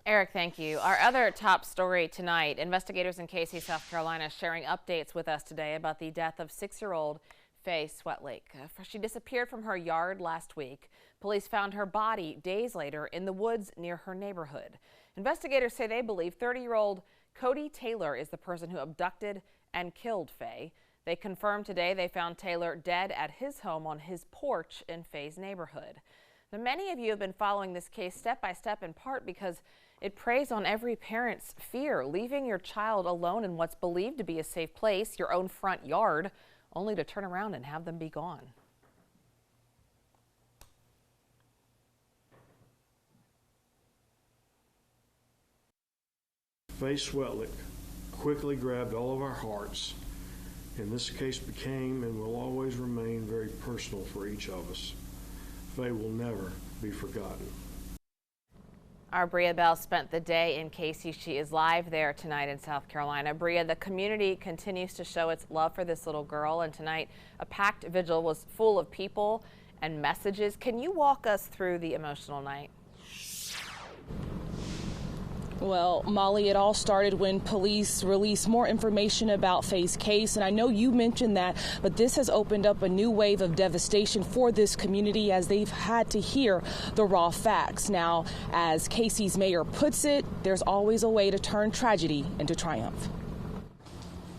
Eric, thank you. Our other top story tonight, investigators in Casey, South Carolina, sharing updates with us today about the death of 6-year-old Faye Swetlake. She disappeared from her yard last week. Police found her body days later in the woods near her neighborhood. Investigators say they believe 30-year-old Cody Taylor is the person who abducted and killed Faye. They confirmed today they found Taylor dead at his home on his porch in Faye's neighborhood. Now, many of you have been following this case step by step, in part because it preys on every parent's fear, leaving your child alone in what's believed to be a safe place, your own front yard, only to turn around and have them be gone. Faye Swetlake quickly grabbed all of our hearts, and this case became and will always remain very personal for each of us. Faye will never be forgotten. Our Bria Bell spent the day in Casey. She is live there tonight in South Carolina. Bria, the community continues to show its love for this little girl, and tonight a packed vigil was full of people and messages. Can you walk us through the emotional night? Well, Molly, it all started when police released more information about Faye's case, and I know you mentioned that, but this has opened up a new wave of devastation for this community as they've had to hear the raw facts. Now, as Casey's mayor puts it, there's always a way to turn tragedy into triumph.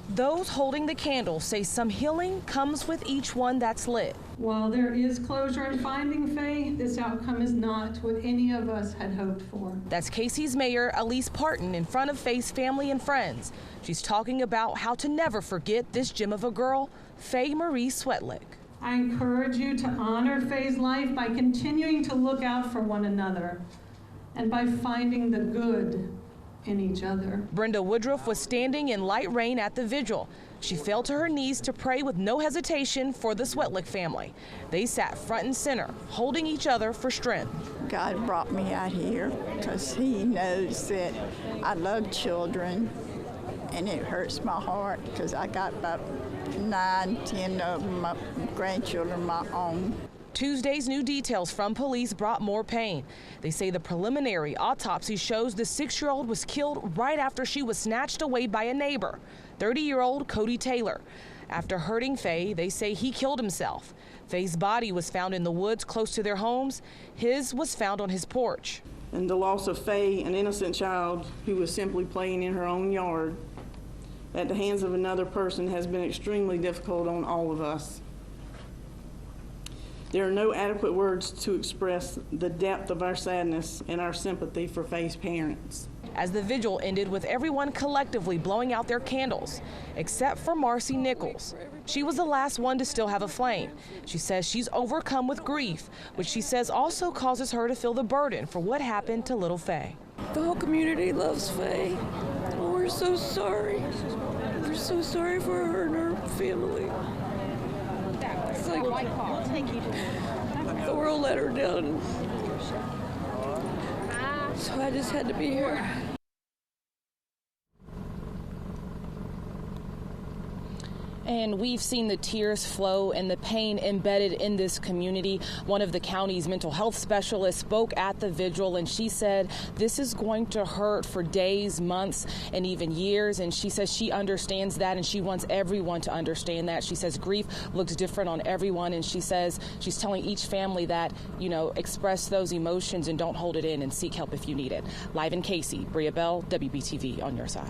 Those holding the candle say some healing comes with each one that's lit. While there is closure in finding Faye, this outcome is not what any of us had hoped for. That's Casey's mayor, Elise Parton, in front of Faye's family and friends. She's talking about how to never forget this gem of a girl, Faye Marie Swetlake. I encourage you to honor Faye's life by continuing to look out for one another and by finding the good in each other. Brenda Woodruff was standing in light rain at the vigil. She fell to her knees to pray with no hesitation for the Swetlake family. They sat front and center, holding each other for strength. God brought me out here because He knows that I love children, and it hurts my heart because I got about 9, 10 of my grandchildren of my own. Tuesday's new details from police brought more pain. They say the preliminary autopsy shows the 6-year-old was killed right after she was snatched away by a neighbor, 30-year-old Cody Taylor. After hurting Faye, they say he killed himself. Faye's body was found in the woods close to their homes. His was found on his porch. And the loss of Faye, an innocent child who was simply playing in her own yard, at the hands of another person has been extremely difficult on all of us. There are no adequate words to express the depth of our sadness and our sympathy for Faye's parents. As the vigil ended with everyone collectively blowing out their candles, except for Marcy Nichols. She was the last one to still have a flame. She says she's overcome with grief, which she says also causes her to feel the burden for what happened to little Faye. The whole community loves Faye. Oh, we're so sorry. We're so sorry for her and her family. It's like the world let her down. So I just had to be here. And we've seen the tears flow and the pain embedded in this community. One of the county's mental health specialists spoke at the vigil, and she said this is going to hurt for days, months, and even years. And she says she understands that, and she wants everyone to understand that. She says grief looks different on everyone, and she says she's telling each family that, you know, express those emotions and don't hold it in, and seek help if you need it. Live in Casey, Bria Bell, WBTV on your side.